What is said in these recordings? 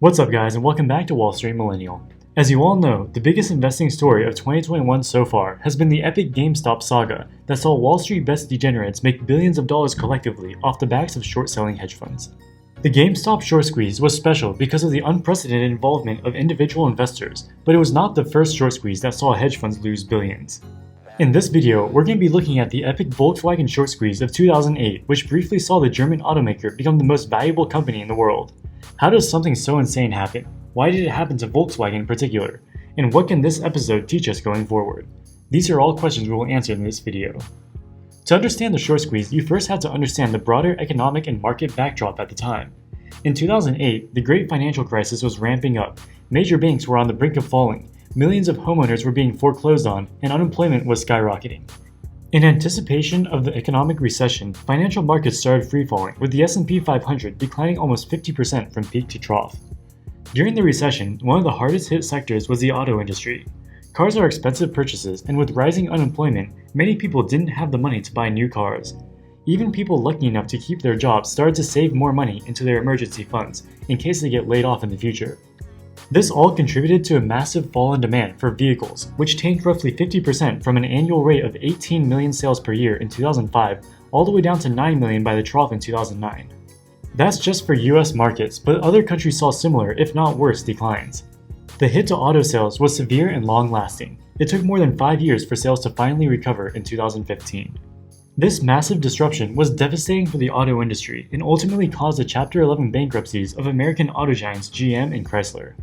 What's up guys, and welcome back to Wall Street Millennial. As you all know, the biggest investing story of 2021 so far has been the epic GameStop saga that saw Wall Street best degenerates make billions of dollars collectively off the backs of short-selling hedge funds. The GameStop short squeeze was special because of the unprecedented involvement of individual investors, but it was not the first short squeeze that saw hedge funds lose billions. In this video, we're going to be looking at the epic Volkswagen short squeeze of 2008, which briefly saw the German automaker become the most valuable company in the world. How does something so insane happen? Why did it happen to Volkswagen in particular? And what can this episode teach us going forward? These are all questions we will answer in this video. To understand the short squeeze, you first have to understand the broader economic and market backdrop at the time. In 2008, the great financial crisis was ramping up, major banks were on the brink of falling, millions of homeowners were being foreclosed on, and unemployment was skyrocketing. In anticipation of the economic recession, financial markets started free-falling, with the S&P 500 declining almost 50% from peak to trough. During the recession, one of the hardest hit sectors was the auto industry. Cars are expensive purchases, and with rising unemployment, many people didn't have the money to buy new cars. Even people lucky enough to keep their jobs started to save more money into their emergency funds, in case they get laid off in the future. This all contributed to a massive fall in demand for vehicles, which tanked roughly 50% from an annual rate of 18 million sales per year in 2005 all the way down to 9 million by the trough in 2009. That's just for US markets, but other countries saw similar, if not worse, declines. The hit to auto sales was severe and long-lasting. It took more than 5 years for sales to finally recover in 2015. This massive disruption was devastating for the auto industry and ultimately caused the Chapter 11 bankruptcies of American auto giants GM and Chrysler.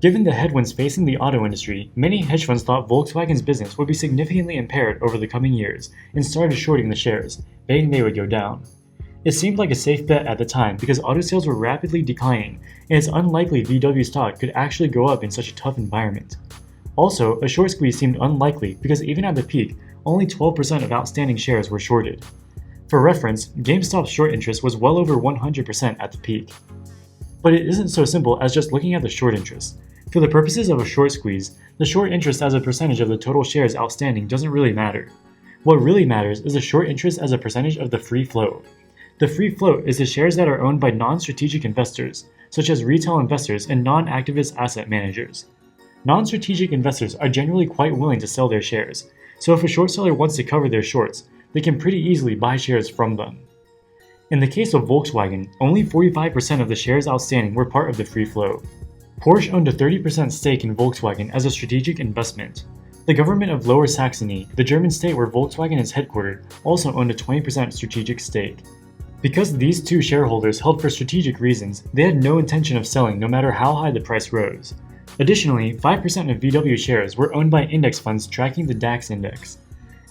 Given the headwinds facing the auto industry, many hedge funds thought Volkswagen's business would be significantly impaired over the coming years and started shorting the shares, betting they would go down. It seemed like a safe bet at the time because auto sales were rapidly declining, and it's unlikely VW stock could actually go up in such a tough environment. Also, a short squeeze seemed unlikely because even at the peak, only 12% of outstanding shares were shorted. For reference, GameStop's short interest was well over 100% at the peak. But it isn't so simple as just looking at the short interest. For the purposes of a short squeeze, the short interest as a percentage of the total shares outstanding doesn't really matter. What really matters is the short interest as a percentage of the free float. The free float is the shares that are owned by non-strategic investors, such as retail investors and non-activist asset managers. Non-strategic investors are generally quite willing to sell their shares, so if a short seller wants to cover their shorts, they can pretty easily buy shares from them. In the case of Volkswagen, only 45% of the shares outstanding were part of the free float. Porsche owned a 30% stake in Volkswagen as a strategic investment. The government of Lower Saxony, the German state where Volkswagen is headquartered, also owned a 20% strategic stake. Because these two shareholders held for strategic reasons, they had no intention of selling no matter how high the price rose. Additionally, 5% of VW shares were owned by index funds tracking the DAX index.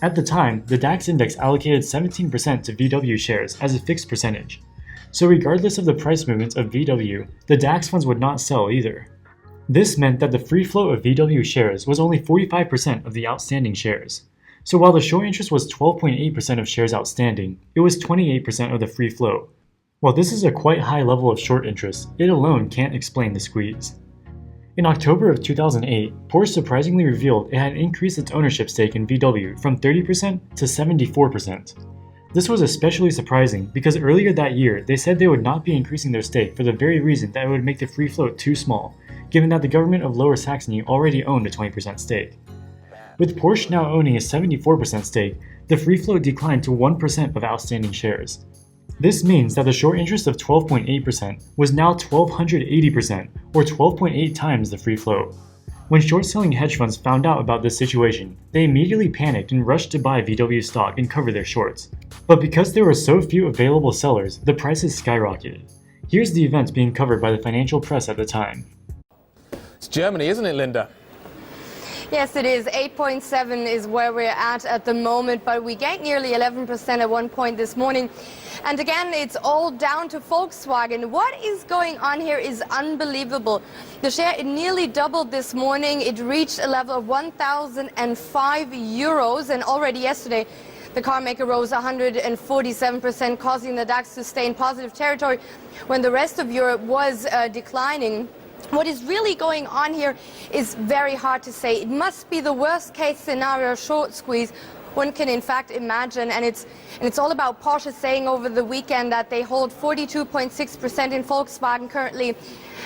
At the time, the DAX index allocated 17% to VW shares as a fixed percentage. So regardless of the price movements of VW, the DAX funds would not sell either. This meant that the free float of VW shares was only 45% of the outstanding shares. So while the short interest was 12.8% of shares outstanding, it was 28% of the free float. While this is a quite high level of short interest, it alone can't explain the squeeze. In October of 2008, Porsche surprisingly revealed it had increased its ownership stake in VW from 30% to 74%. This was especially surprising because earlier that year they said they would not be increasing their stake for the very reason that it would make the free float too small, given that the government of Lower Saxony already owned a 20% stake. With Porsche now owning a 74% stake, the free float declined to 1% of outstanding shares. This means that the short interest of 12.8% was now 1,280%, or 12.8 times the free float. When short-selling hedge funds found out about this situation, they immediately panicked and rushed to buy VW stock and cover their shorts. But because there were so few available sellers, the prices skyrocketed. Here's the events being covered by the financial press at the time. It's Germany, isn't it, Linda? Yes, it is. 8.7 is where we're at the moment, but we gained nearly 11% at one point this morning. And again, it's all down to Volkswagen. What is going on here is unbelievable. The share, it nearly doubled this morning. It reached a level of 1,005 euros, and already yesterday, the car maker rose 147%, causing the DAX to stay in positive territory when the rest of Europe was declining. What is really going on here is very hard to say. It must be the worst case scenario short squeeze, one can in fact imagine. And it's all about Porsche saying over the weekend that they hold 42.6% in Volkswagen currently,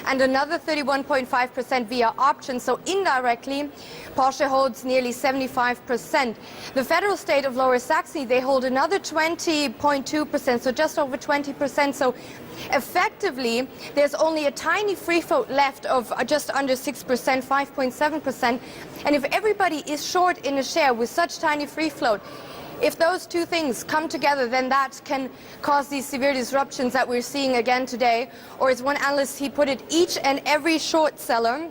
and another 31.5% via options. So indirectly, Porsche holds nearly 75%. The federal state of Lower Saxony, they hold another 20.2%, so just over 20%. So effectively, there's only a tiny free float left of just under 6%, 5.7%. And if everybody is short in a share with such tiny free float, if those two things come together, then that can cause these severe disruptions that we're seeing again today. Or as one analyst, he put it, each and every short seller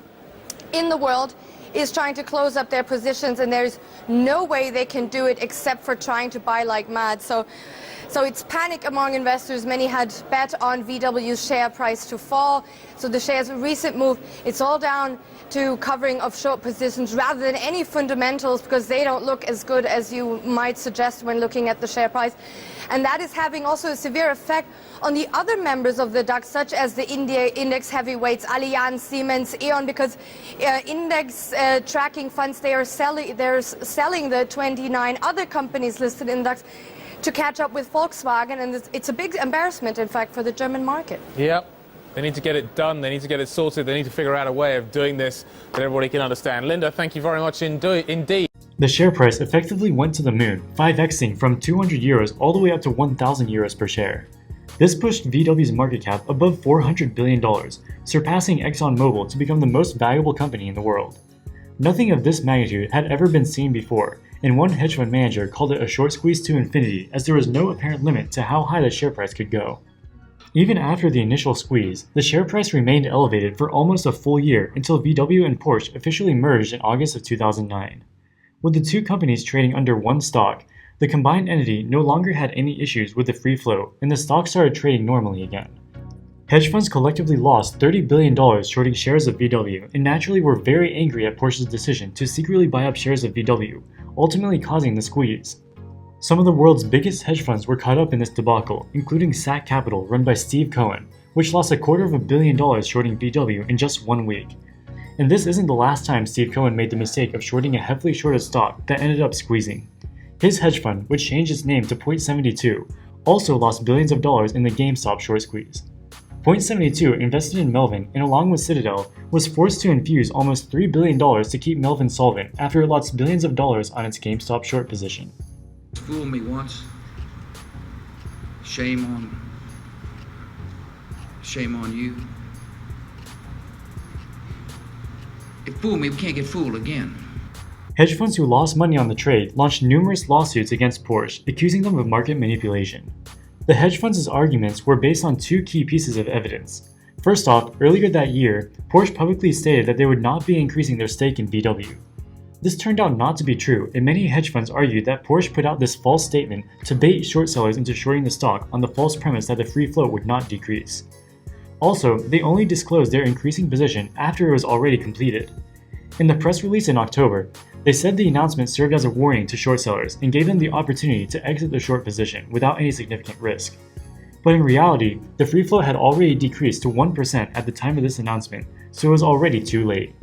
in the world is trying to close up their positions, and there's no way they can do it except for trying to buy like mad. So it's panic among investors. Many had bet on VW's share price to fall. So the share's recent move, it's all down to covering of short positions rather than any fundamentals, because they don't look as good as you might suggest when looking at the share price. And that is having also a severe effect on the other members of the DAX, such as the index heavyweights, Allianz, Siemens, E.ON, because index tracking funds, they're selling the 29 other companies listed in DAX to catch up with Volkswagen, and it's a big embarrassment, in fact, for the German market. Yep. They need to get it done. They need to get it sorted. They need to figure out a way of doing this that everybody can understand. Linda, thank you very much indeed. The share price effectively went to the moon, 5xing from 200 euros all the way up to 1,000 euros per share. This pushed VW's market cap above $400 billion, surpassing ExxonMobil to become the most valuable company in the world. Nothing of this magnitude had ever been seen before, and one hedge fund manager called it a short squeeze to infinity, as there was no apparent limit to how high the share price could go. Even after the initial squeeze, the share price remained elevated for almost a full year until VW and Porsche officially merged in August of 2009. With the two companies trading under one stock, the combined entity no longer had any issues with the free float, and the stock started trading normally again. Hedge funds collectively lost $30 billion shorting shares of VW, and naturally were very angry at Porsche's decision to secretly buy up shares of VW, ultimately causing the squeeze. Some of the world's biggest hedge funds were caught up in this debacle, including SAC Capital, run by Steve Cohen, which lost $250 million shorting VW in just 1 week. And this isn't the last time Steve Cohen made the mistake of shorting a heavily shorted stock that ended up squeezing. His hedge fund, which changed its name to Point72, also lost billions of dollars in the GameStop short squeeze. Point72 invested in Melvin, and along with Citadel, was forced to infuse almost $3 billion to keep Melvin solvent after it lost billions of dollars on its GameStop short position. Fool me once, shame on you. If fool me, we can't get fooled again. Hedge funds who lost money on the trade launched numerous lawsuits against Porsche, accusing them of market manipulation. The hedge funds' arguments were based on two key pieces of evidence. First off, earlier that year, Porsche publicly stated that they would not be increasing their stake in VW. This turned out not to be true, and many hedge funds argued that Porsche put out this false statement to bait short sellers into shorting the stock on the false premise that the free float would not decrease. Also, they only disclosed their increasing position after it was already completed. In the press release in October, they said the announcement served as a warning to short sellers and gave them the opportunity to exit the short position without any significant risk. But in reality, the free float had already decreased to 1% at the time of this announcement, so it was already too late.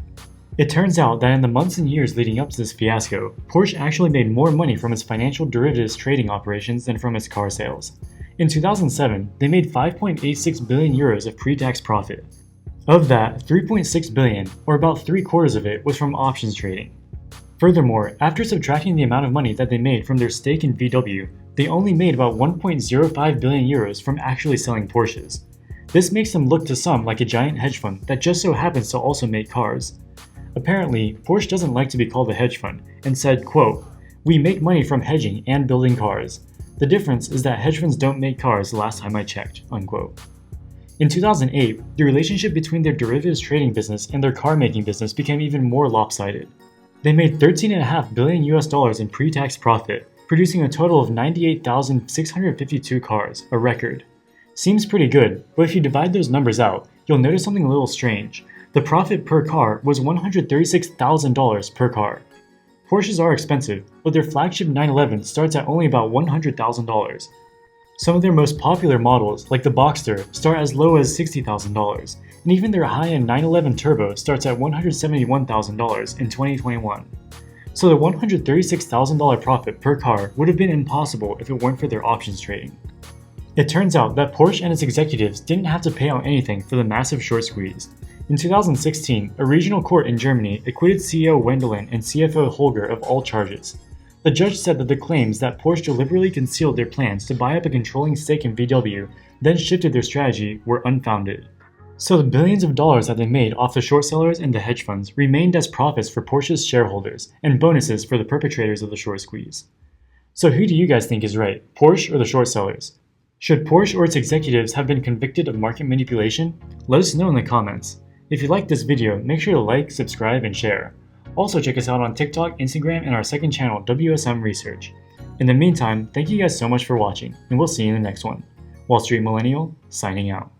It turns out that in the months and years leading up to this fiasco, Porsche actually made more money from its financial derivatives trading operations than from its car sales. In 2007, they made 5.86 billion euros of pre-tax profit. Of that, 3.6 billion, or about 3/4 of it, was from options trading. Furthermore, after subtracting the amount of money that they made from their stake in VW, they only made about 1.05 billion euros from actually selling Porsches. This makes them look to some like a giant hedge fund that just so happens to also make cars. Apparently, Porsche doesn't like to be called a hedge fund, and said, quote, "We make money from hedging and building cars. The difference is that hedge funds don't make cars the last time I checked," unquote. In 2008, the relationship between their derivatives trading business and their car-making business became even more lopsided. They made $13.5 billion in pre-tax profit, producing a total of 98,652 cars, a record. Seems pretty good, but if you divide those numbers out, you'll notice something a little strange. The profit per car was $136,000 per car. Porsches are expensive, but their flagship 911 starts at only about $100,000. Some of their most popular models, like the Boxster, start as low as $60,000, and even their high-end 911 Turbo starts at $171,000 in 2021. So the $136,000 profit per car would have been impossible if it weren't for their options trading. It turns out that Porsche and its executives didn't have to pay out anything for the massive short squeeze. In 2016, a regional court in Germany acquitted CEO Wendelin and CFO Holger of all charges. The judge said that the claims that Porsche deliberately concealed their plans to buy up a controlling stake in VW, then shifted their strategy, were unfounded. So the billions of dollars that they made off the short sellers and the hedge funds remained as profits for Porsche's shareholders and bonuses for the perpetrators of the short squeeze. So who do you guys think is right, Porsche or the short sellers? Should Porsche or its executives have been convicted of market manipulation? Let us know in the comments. If you liked this video, make sure to like, subscribe, and share. Also check us out on TikTok, Instagram, and our second channel, WSM Research. In the meantime, thank you guys so much for watching, and we'll see you in the next one. Wall Street Millennial, signing out.